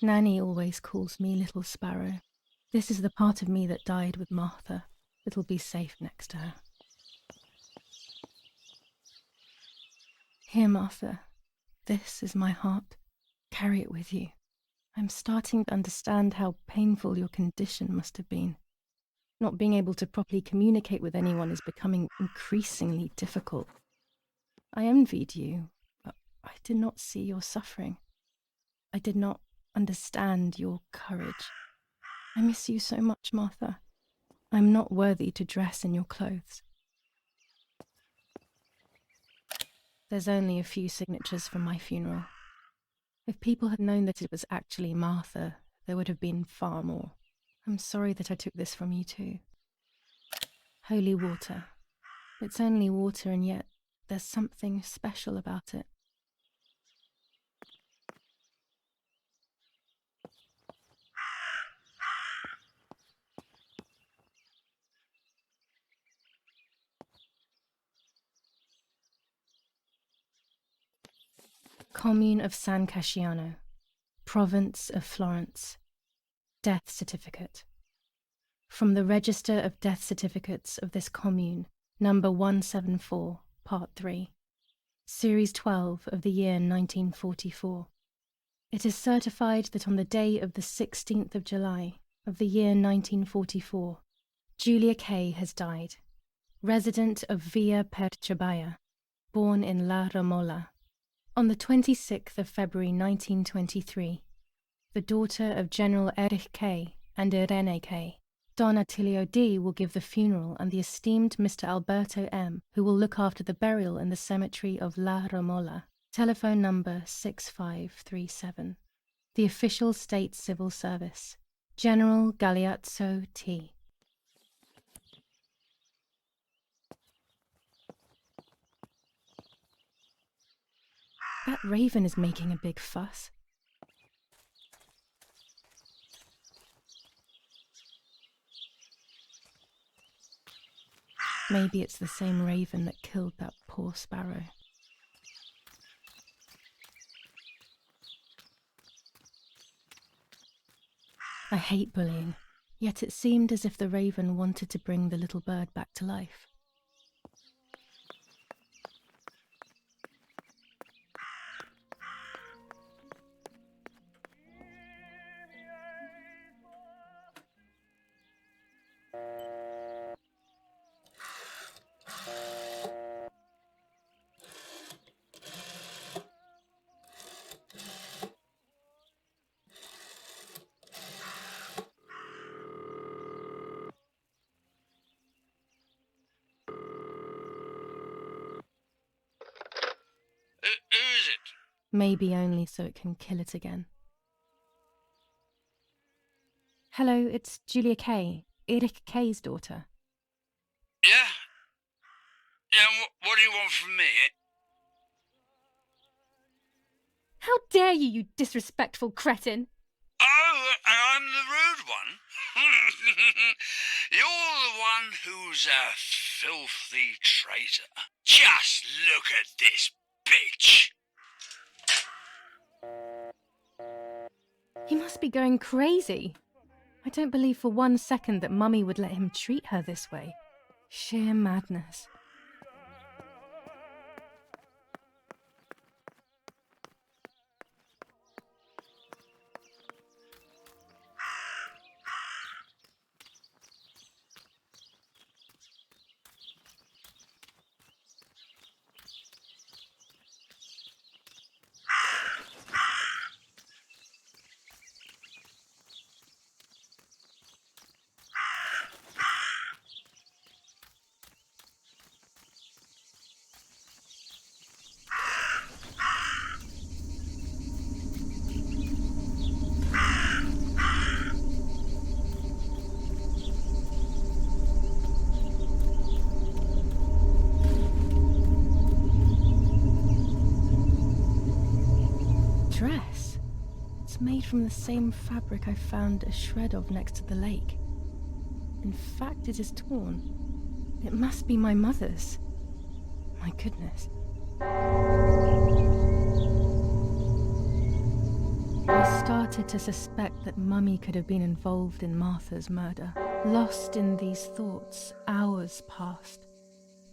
Nanny always calls me Little Sparrow. This is the part of me that died with Martha. It'll be safe next to her. Here, Martha. This is my heart. Carry it with you. I'm starting to understand how painful your condition must have been. Not being able to properly communicate with anyone is becoming increasingly difficult. I envied you, but I did not see your suffering. I did not understand your courage. I miss you so much, Martha. I'm not worthy to dress in your clothes. There's only a few signatures for my funeral. If people had known that it was actually Martha, there would have been far more. I'm sorry that I took this from you too. Holy water. It's only water, and yet there's something special about it. Commune of San Casciano, Province of Florence. Death certificate. From the Register of Death Certificates of this commune, number 174, part 3, series 12 of the year 1944. It is certified that on the day of the 16th of July of the year 1944, Julia Kay has died, resident of Via Perciabaya, born in La Romola. On the 26th of February 1923, the daughter of General Erich Kay and Irene Kay, Don Attilio D. will give the funeral, and the esteemed Mr. Alberto M., who will look after the burial in the cemetery of La Romola. Telephone number 6537. The official state civil service. General Galeazzo T. That raven is making a big fuss. Maybe it's the same raven that killed that poor sparrow. I hate bullying, yet it seemed as if the raven wanted to bring the little bird back to life. Who is it? Maybe only so it can kill it again. Hello, it's Julia Kay, Erich Kay's daughter. Yeah? Yeah, what do you want from me? How dare you, you disrespectful cretin! Oh, I'm the rude one? You're the one who's a filthy traitor. Just look at this bitch. He must be going crazy. I don't believe for 1 second that Mummy would let him treat her this way. Sheer madness. Dress? It's made from the same fabric I found a shred of next to the lake. In fact, it is torn. It must be my mother's. My goodness. I started to suspect that Mummy could have been involved in Martha's murder. Lost in these thoughts, hours passed,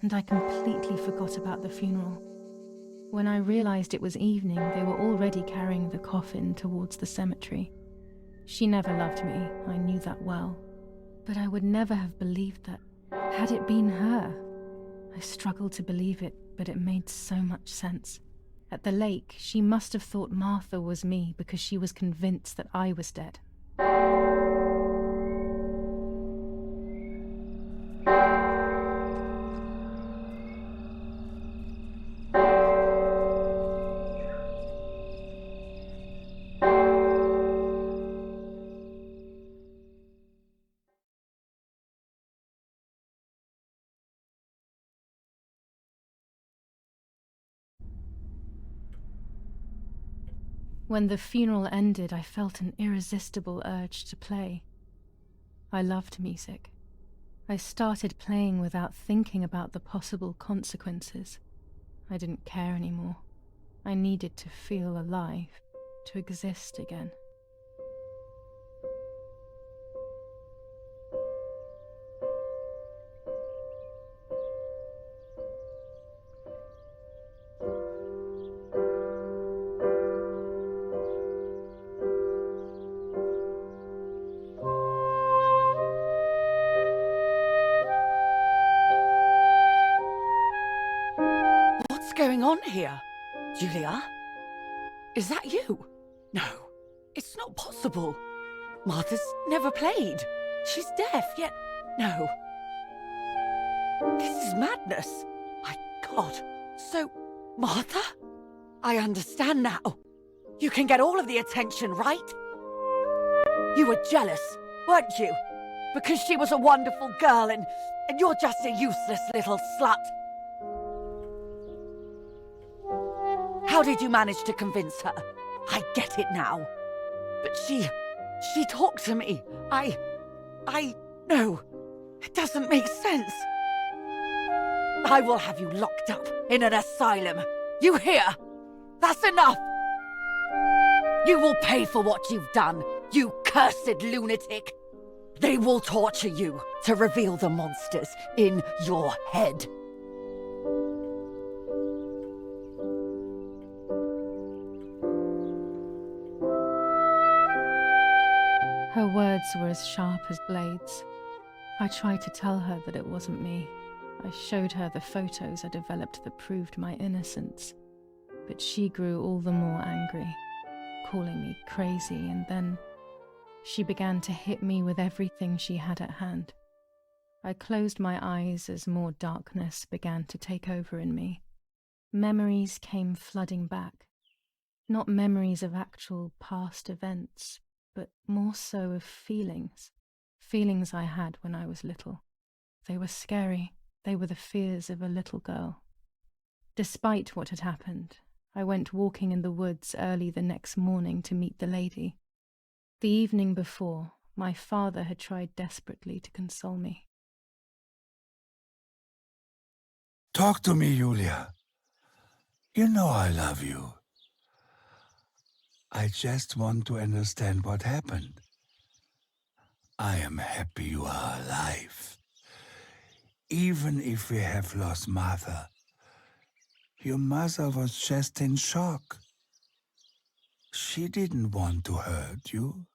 and I completely forgot about the funeral. When I realized it was evening, they were already carrying the coffin towards the cemetery. She never loved me, I knew that well, but I would never have believed that, had it been her. I struggled to believe it, but it made so much sense. At the lake, she must have thought Martha was me because she was convinced that I was dead. When the funeral ended, I felt an irresistible urge to play. I loved music. I started playing without thinking about the possible consequences. I didn't care anymore. I needed to feel alive, to exist again. What's going on here? Julia? Is that you? No, it's not possible. Martha's never played. She's deaf, yet no. This is madness. My God. So, Martha? I understand now. You can get all of the attention, right? You were jealous, weren't you? Because she was a wonderful girl and you're just a useless little slut. How did you manage to convince her? I get it now. But she talked to me. No, it doesn't make sense. I will have you locked up in an asylum. You hear? That's enough. You will pay for what you've done, you cursed lunatic. They will torture you to reveal the monsters in your head. Her words were as sharp as blades. I tried to tell her that it wasn't me. I showed her the photos I developed that proved my innocence. But she grew all the more angry, calling me crazy, and then she began to hit me with everything she had at hand. I closed my eyes as more darkness began to take over in me. Memories came flooding back. Not memories of actual past events, but more so of feelings. Feelings I had when I was little. They were scary. They were the fears of a little girl. Despite what had happened, I went walking in the woods early the next morning to meet the lady. The evening before, my father had tried desperately to console me. Talk to me, Julia. You know I love you. I just want to understand what happened. I am happy you are alive. Even if we have lost Martha, your mother was just in shock. She didn't want to hurt you.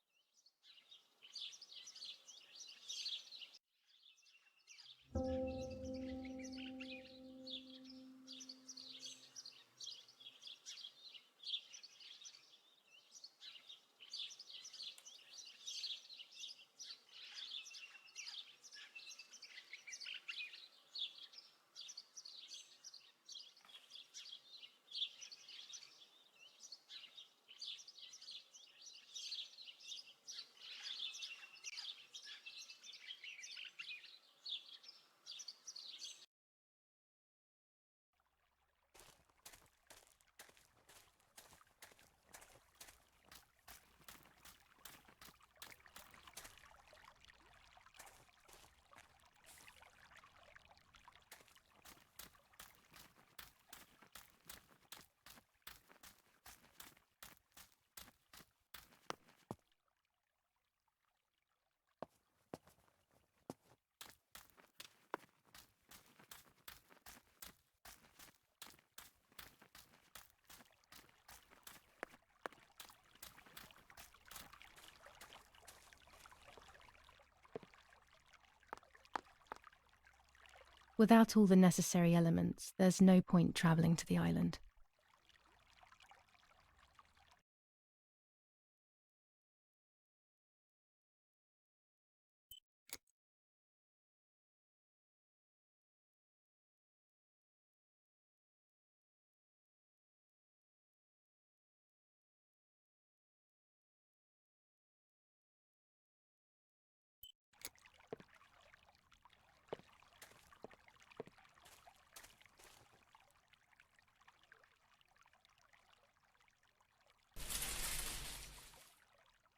Without all the necessary elements, there's no point travelling to the island.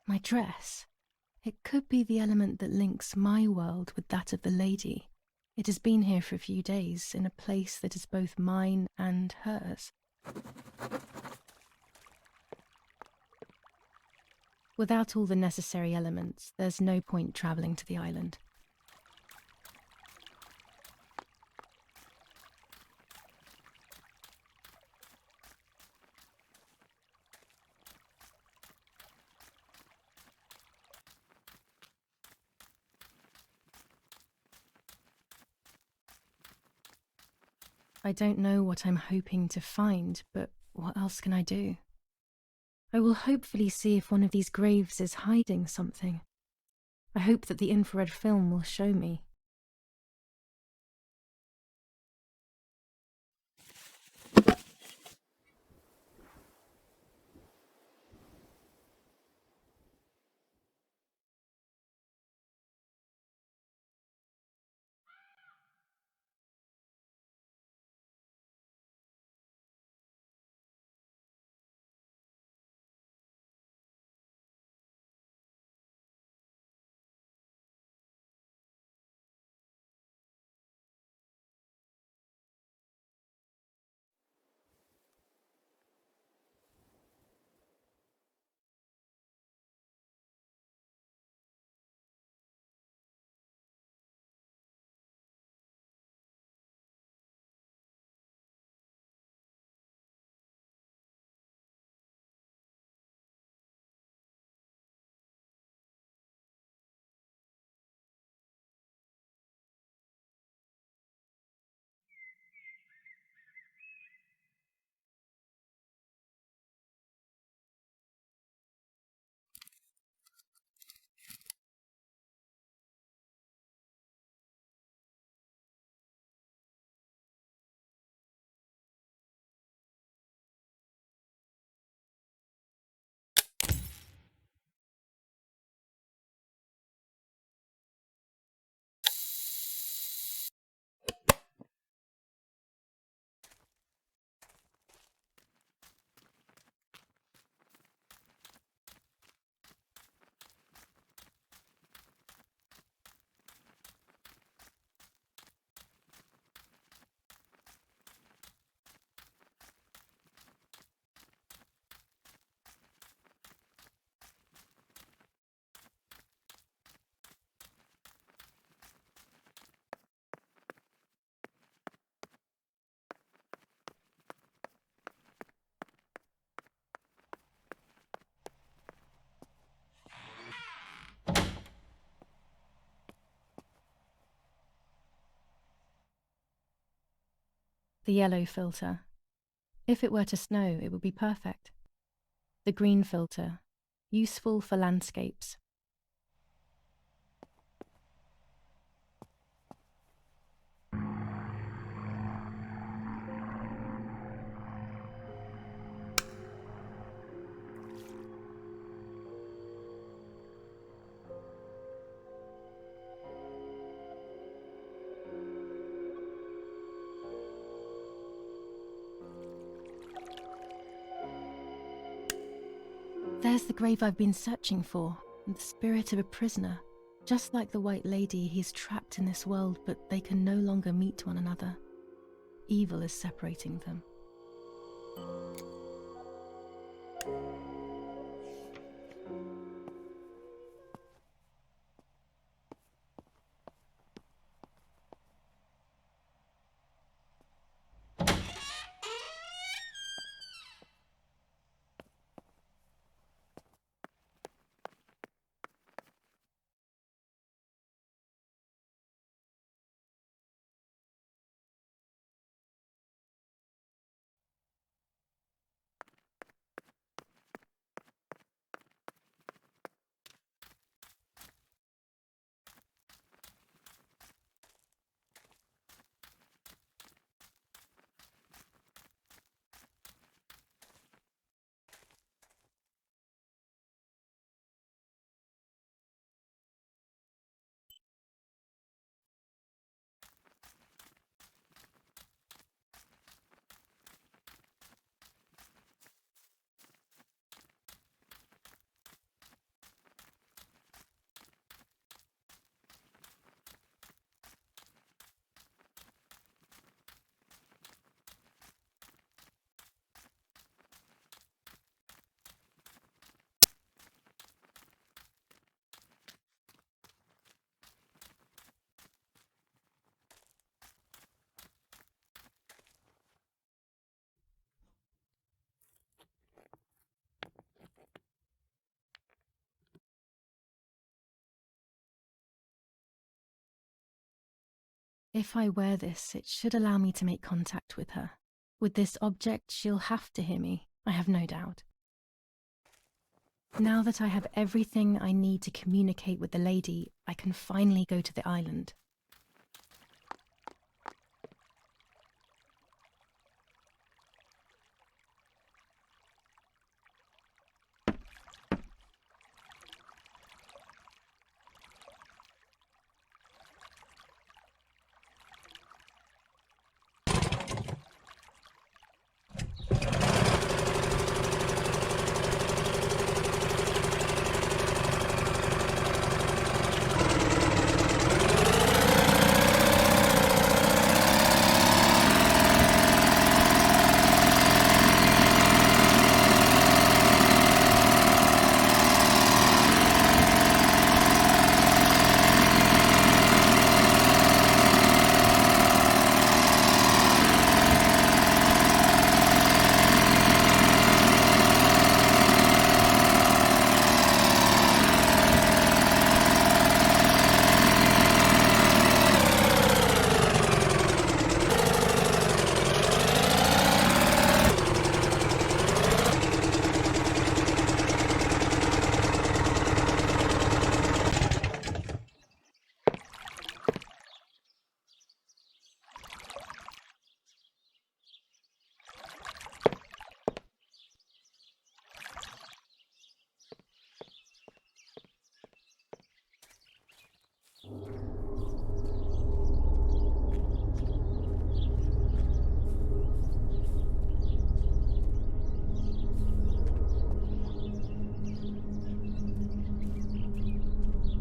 My dress. It could be the element that links my world with that of the lady. It has been here for a few days, in a place that is both mine and hers. Without all the necessary elements, there's no point travelling to the island. I don't know what I'm hoping to find, but what else can I do? I will hopefully see if one of these graves is hiding something. I hope that the infrared film will show me. The yellow filter. If it were to snow, it would be perfect. The green filter. Useful for landscapes. There's the grave I've been searching for, the spirit of a prisoner. Just like the White Lady, he's trapped in this world, but they can no longer meet one another. Evil is separating them. If I wear this, it should allow me to make contact with her. With this object, she'll have to hear me, I have no doubt. Now that I have everything I need to communicate with the lady, I can finally go to the island.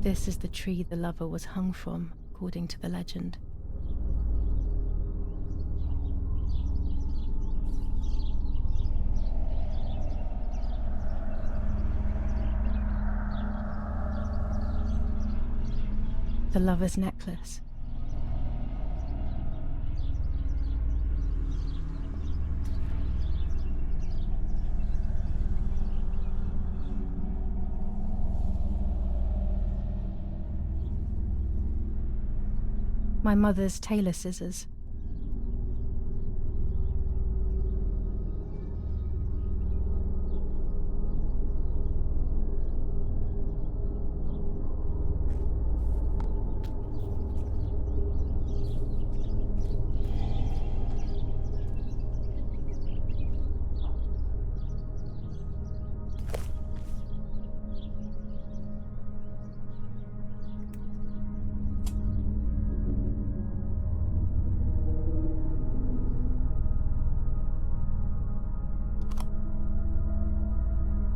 This is the tree the lover was hung from, according to the legend. The lover's necklace. My mother's tailor scissors.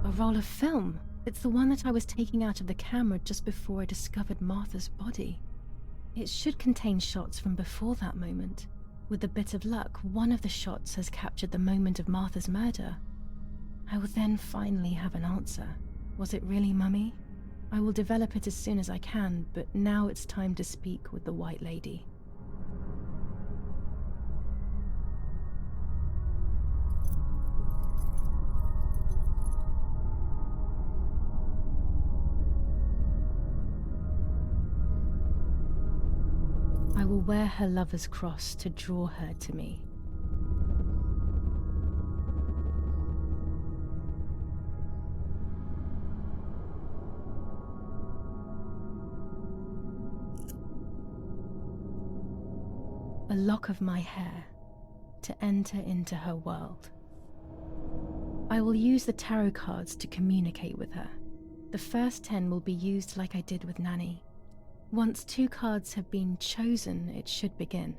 A roll of film. It's the one that I was taking out of the camera just before I discovered Martha's body. It should contain shots from before that moment. With a bit of luck, one of the shots has captured the moment of Martha's murder. I will then finally have an answer. Was it really Mummy? I will develop it as soon as I can, but now it's time to speak with the White Lady. I will wear her lover's cross to draw her to me. A lock of my hair to enter into her world. I will use the tarot cards to communicate with her. The first 10 will be used like I did with Nanny. Once 2 cards have been chosen, it should begin.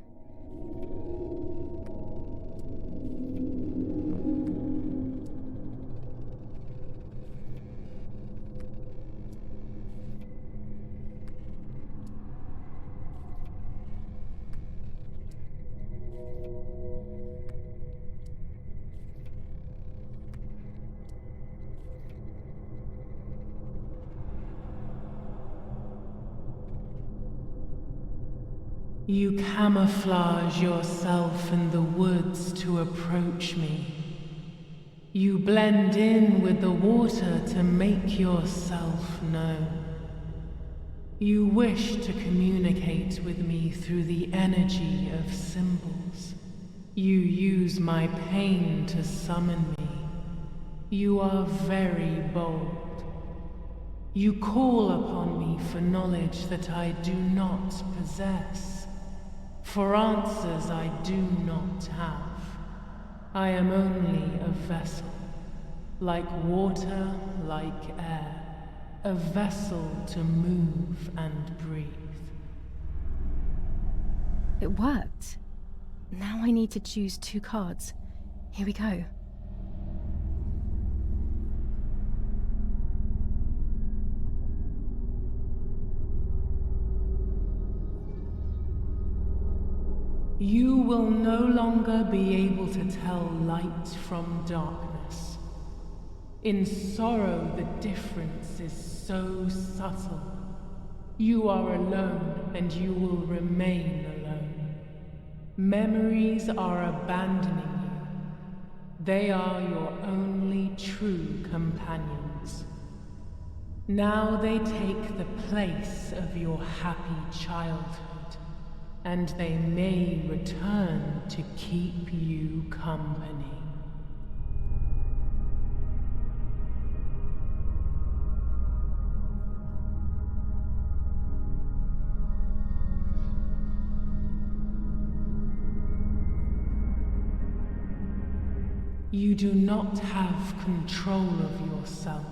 You camouflage yourself in the woods to approach me. You blend in with the water to make yourself known. You wish to communicate with me through the energy of symbols. You use my pain to summon me. You are very bold. You call upon me for knowledge that I do not possess, for answers I do not have. I am only a vessel, like water, like air. A vessel to move and breathe. It worked. Now I need to choose 2 cards. Here we go. You will no longer be able to tell light from darkness. In sorrow, the difference is so subtle. You are alone, and you will remain alone. Memories are abandoning you. They are your only true companions. Now they take the place of your happy childhood, and they may return to keep you company. You do not have control of yourself.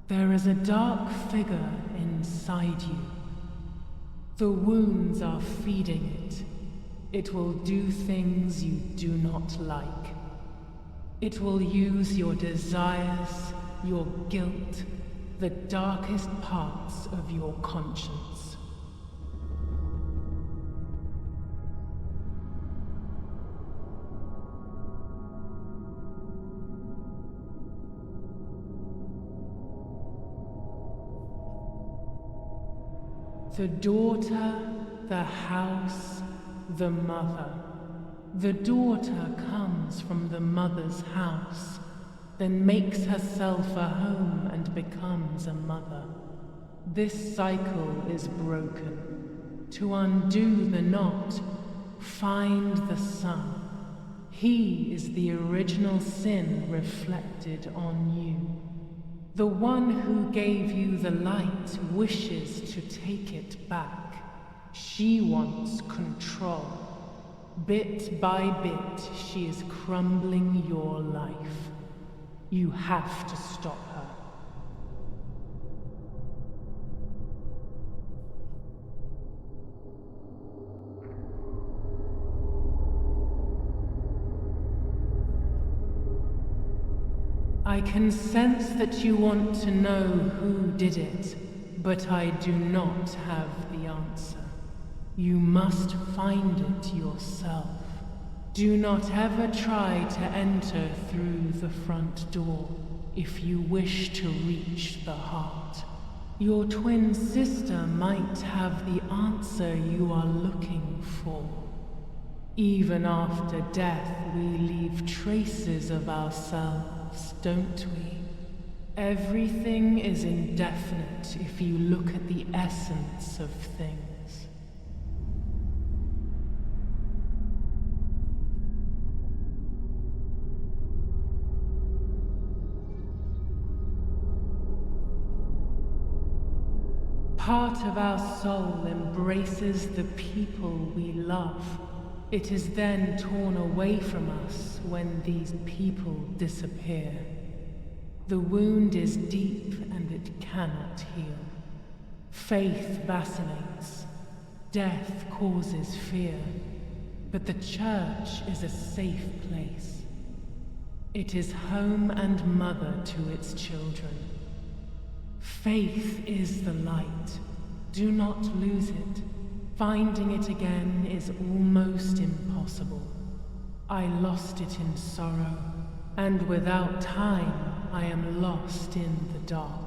There is a dark figure inside you. The wounds are feeding it. It will do things you do not like. It will use your desires, your guilt, the darkest parts of your conscience. The daughter, the house, the mother. The daughter comes from the mother's house, then makes herself a home and becomes a mother. This cycle is broken. To undo the knot, find the sun. He is the original sin reflected on you. The one who gave you the light wishes to take it back. She wants control. Bit by bit, she is crumbling your life. You have to stop her. I can sense that you want to know who did it, but I do not have the answer. You must find it yourself. Do not ever try to enter through the front door if you wish to reach the heart. Your twin sister might have the answer you are looking for. Even after death, we leave traces of ourselves, don't we? Everything is indefinite if you look at the essence of things. Part of our soul embraces the people we love. It is then torn away from us when these people disappear. The wound is deep and it cannot heal. Faith vacillates. Death causes fear. But the church is a safe place. It is home and mother to its children. Faith is the light. Do not lose it. Finding it again is almost impossible. I lost it in sorrow, and without time, I am lost in the dark.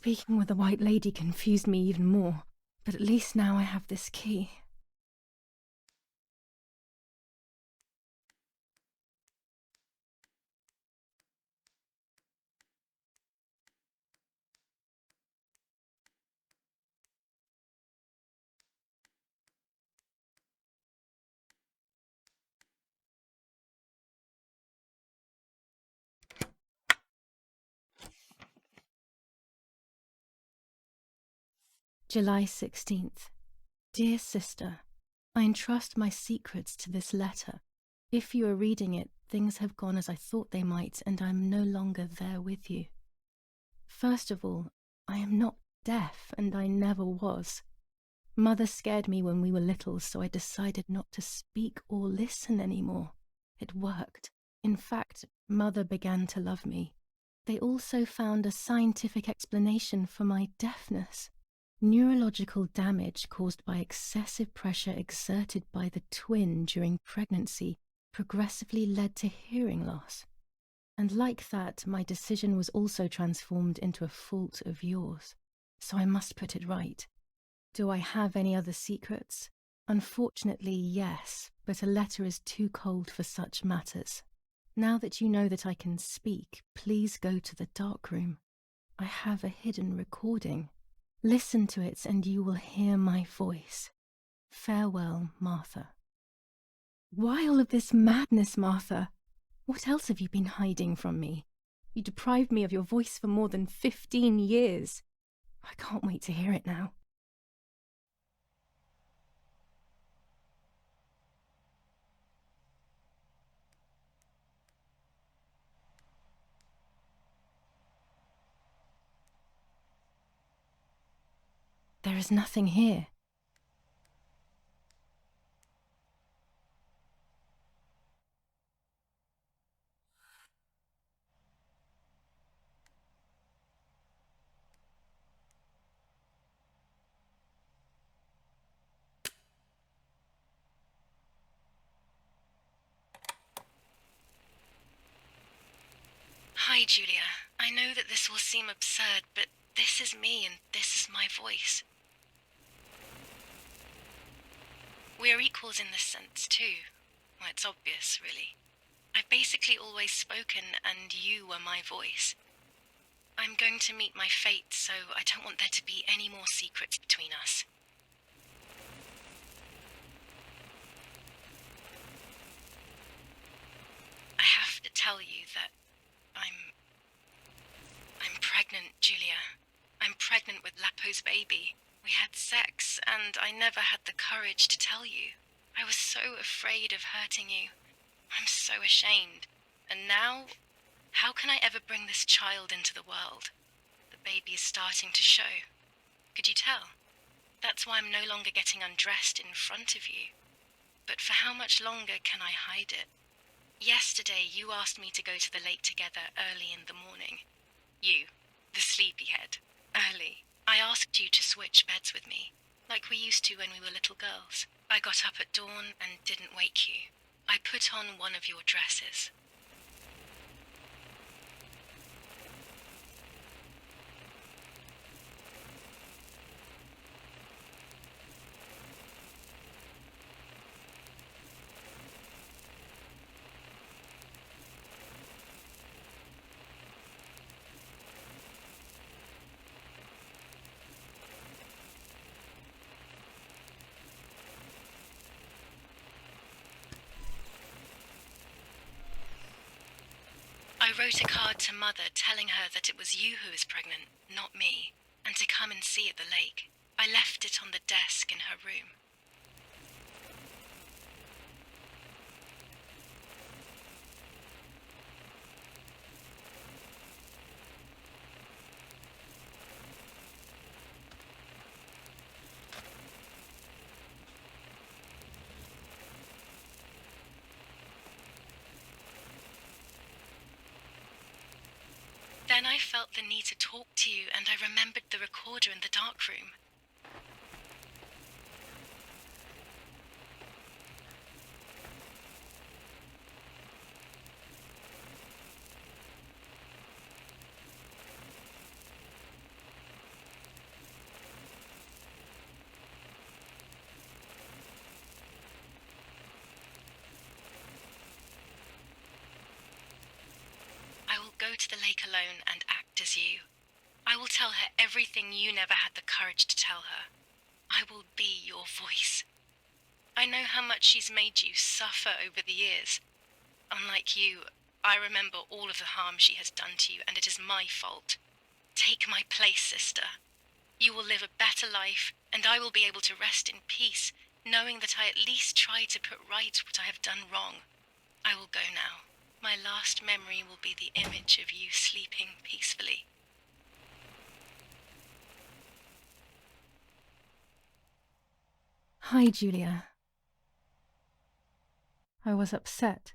Speaking with the White Lady confused me even more, but at least now I have this key. July 16th. Dear Sister, I entrust my secrets to this letter. If you are reading it, things have gone as I thought they might, and I am no longer there with you. First of all, I am not deaf, and I never was. Mother scared me when we were little, so I decided not to speak or listen anymore. It worked. In fact, Mother began to love me. They also found a scientific explanation for my deafness. Neurological damage caused by excessive pressure exerted by the twin during pregnancy progressively led to hearing loss. And like that, my decision was also transformed into a fault of yours. So I must put it right. Do I have any other secrets? Unfortunately, yes, but a letter is too cold for such matters. Now that you know that I can speak, please go to the dark room. I have a hidden recording. Listen to it and you will hear my voice. Farewell, Martha. Why all of this madness, Martha? What else have you been hiding from me? You deprived me of your voice for more than 15 years. I can't wait to hear it now. There is nothing here. Hi, Julia. I know that this will seem absurd, but this is me and this is my voice. We are equals in this sense, too. Well, it's obvious, really. I've basically always spoken, and you were my voice. I'm going to meet my fate, so I don't want there to be any more secrets between us. I have to tell you that I'm pregnant, Julia. I'm pregnant with Lapo's baby. We had sex, and I never had the courage to tell you. I was so afraid of hurting you. I'm so ashamed. And now, how can I ever bring this child into the world? The baby is starting to show. Could you tell? That's why I'm no longer getting undressed in front of you. But for how much longer can I hide it? Yesterday, you asked me to go to the lake together early in the morning. You, the sleepyhead. Early. I asked you to switch beds with me, like we used to when we were little girls. I got up at dawn and didn't wake you. I put on one of your dresses. I wrote a card to Mother telling her that it was you who was pregnant, not me, and to come and see at the lake. I left it on the desk in her room. Then I felt the need to talk to you, and I remembered the recorder in the dark room. go to the lake alone and act as you. I will tell her everything you never had the courage to tell her. I will be your voice. I know how much she's made you suffer over the years. Unlike you, I remember all of the harm she has done to you, and it is my fault. Take my place, sister. You will live a better life, and I will be able to rest in peace, knowing that I at least tried to put right what I have done wrong. I will go now. My last memory will be the image of you sleeping peacefully. Hi, Julia. I was upset,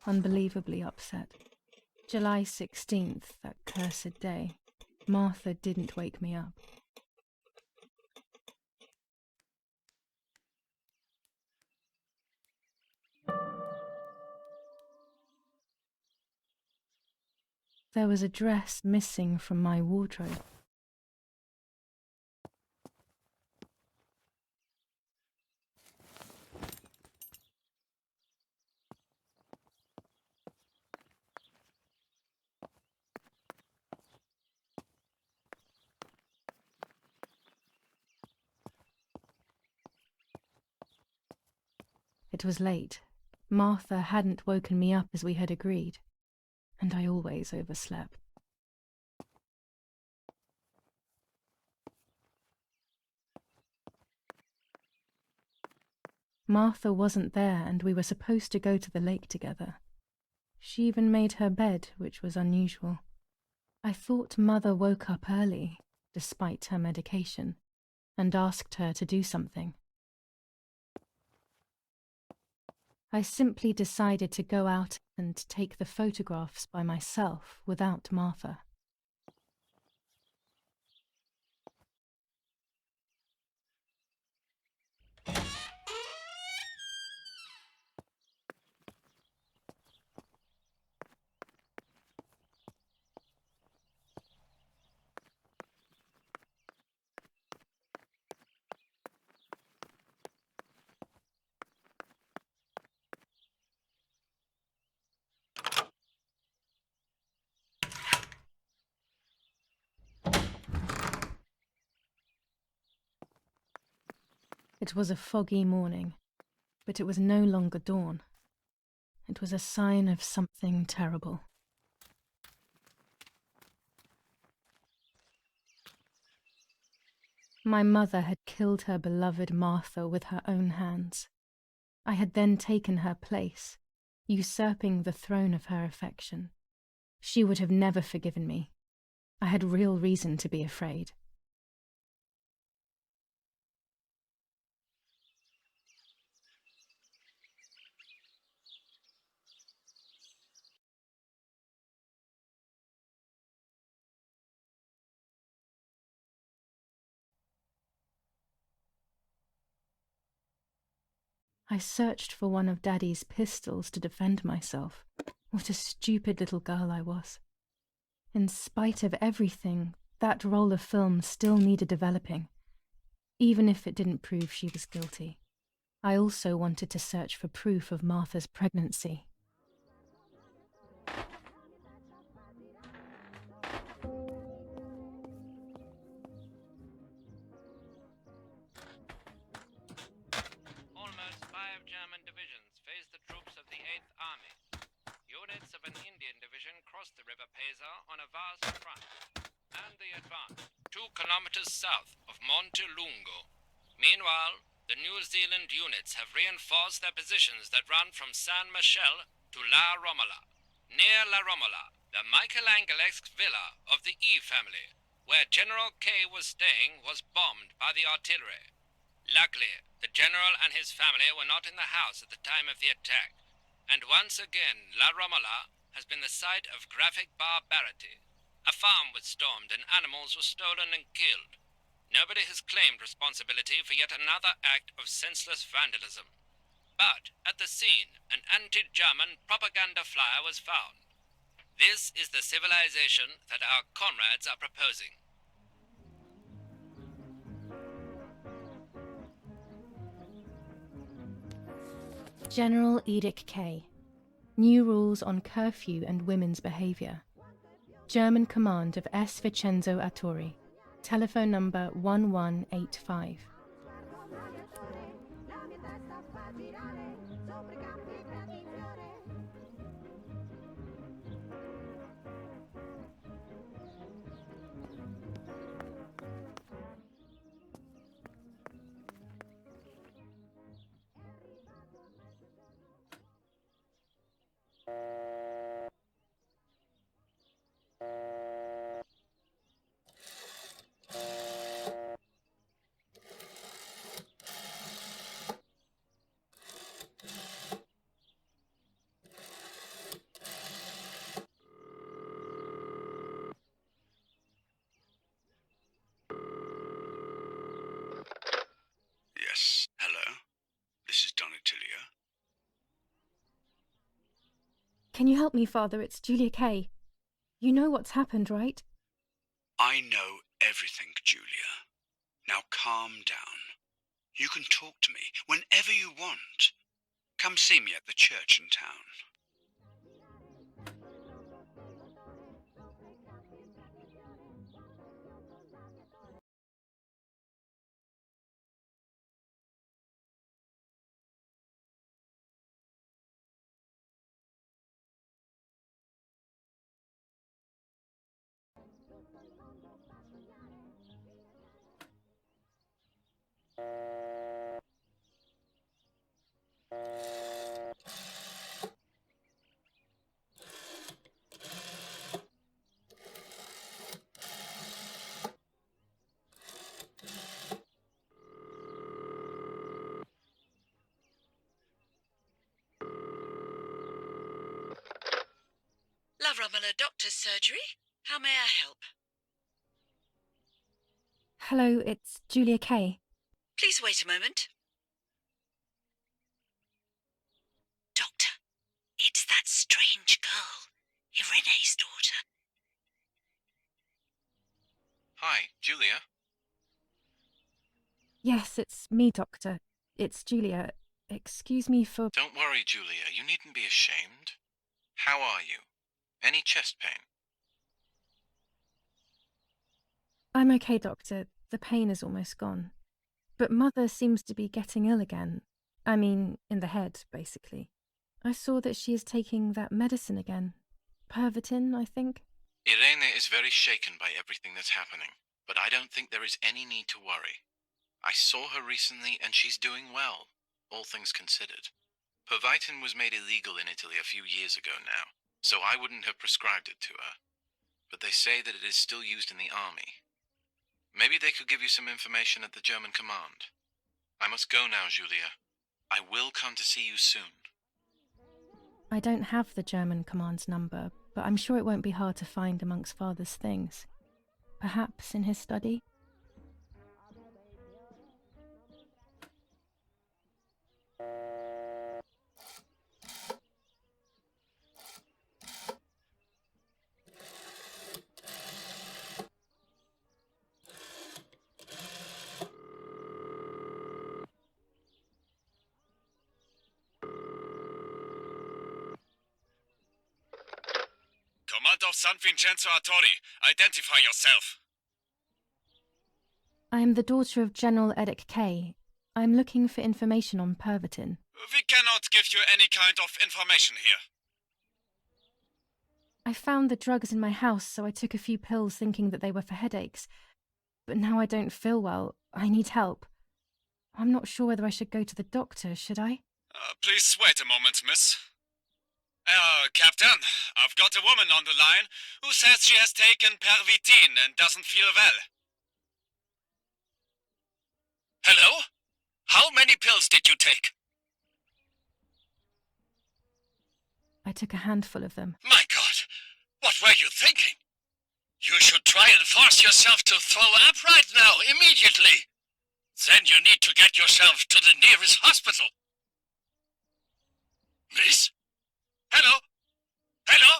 unbelievably upset. July 16th, that cursed day. Martha didn't wake me up. There was a dress missing from my wardrobe. It was late. Martha hadn't woken me up as we had agreed, and I always overslept. Martha wasn't there, and we were supposed to go to the lake together. She even made her bed, which was unusual. I thought Mother woke up early, despite her medication, and asked her to do something. I simply decided to go out and take the photographs by myself without Martha. It was a foggy morning, but it was no longer dawn. It was a sign of something terrible. My mother had killed her beloved Martha with her own hands. I had then taken her place, usurping the throne of her affection. She would have never forgiven me. I had real reason to be afraid. I searched for one of Daddy's pistols to defend myself. What a stupid little girl I was. In spite of everything, that roll of film still needed developing, even if it didn't prove she was guilty. I also wanted to search for proof of Martha's pregnancy. Almost 5 German divisions faced the troops of the 8th Army. Units of an Indian division crossed the River Pesa on a vast front, and they advanced 2 kilometers south of Montelungo. Meanwhile, the New Zealand units have reinforced their positions that run from San Michel to La Romola. Near La Romola, the Michelangelesque villa of the E family, where General K was staying, was bombed by the artillery. Luckily, the general and his family were not in the house at the time of the attack, and once again La Romola has been the site of graphic barbarity. A farm was stormed and animals were stolen and killed. Nobody has claimed responsibility for yet another act of senseless vandalism. But at the scene, an anti-German propaganda flyer was found. This is the civilization that our comrades are proposing. General Edict K. New rules on curfew and women's behaviour. German command of S. Vincenzo Arturi. Telephone number 1185. Yes, hello. This is Donatilia. Can you help me, Father? It's Julia Kay. You know what's happened, right? I know everything, Julia. Now calm down. You can talk to me whenever you want. Come see me at the church in town. La Romola Doctor's Surgery. How may I help? Hello, it's Julia Kay. Please wait a moment. Doctor, it's that strange girl, Irene's daughter. Hi, Julia. Yes, it's me, Doctor. It's Julia. Excuse me for... Don't worry, Julia. You needn't be ashamed. How are you? Any chest pain? I'm okay, Doctor. The pain is almost gone. But Mother seems to be getting ill again. I mean, in the head, basically. I saw that she is taking that medicine again. Pervitin, I think. Irene is very shaken by everything that's happening, but I don't think there is any need to worry. I saw her recently and she's doing well, all things considered. Pervitin was made illegal in Italy a few years ago now, so I wouldn't have prescribed it to her. But they say that it is still used in the army. Maybe they could give you some information at the German command. I must go now, Julia. I will come to see you soon. I don't have the German command's number, but I'm sure it won't be hard to find amongst Father's things. Perhaps in his study? Command of San Vincenzo Arturi, identify yourself. I am the daughter of General Eric Kay. I'm looking for information on Pervitin. We cannot give you any kind of information here. I found the drugs in my house, so I took a few pills thinking that they were for headaches. But now I don't feel well. I need help. I'm not sure whether I should go to the doctor, should I? Please wait a moment, miss. Captain, I've got a woman on the line who says she has taken Pervitin and doesn't feel well. Hello? How many pills did you take? I took a handful of them. My God, what were you thinking? You should try and force yourself to throw up right now, immediately. Then you need to get yourself to the nearest hospital. Miss? Hello? Hello?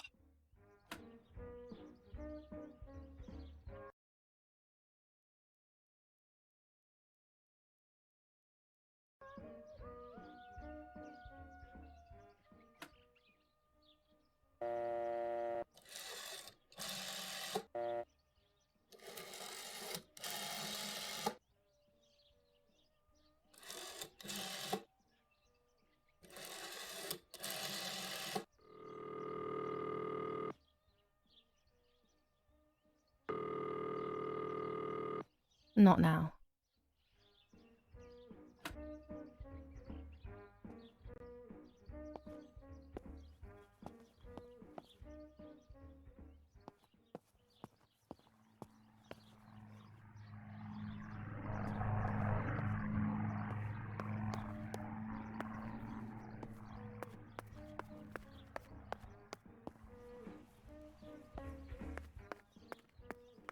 Not now.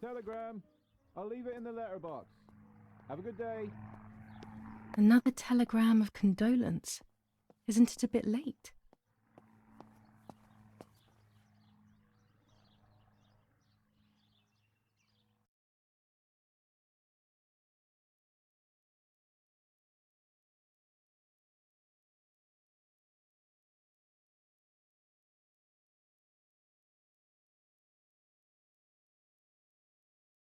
Telegram. I'll leave it in the letterbox. Have a good day. Another telegram of condolence. Isn't it a bit late?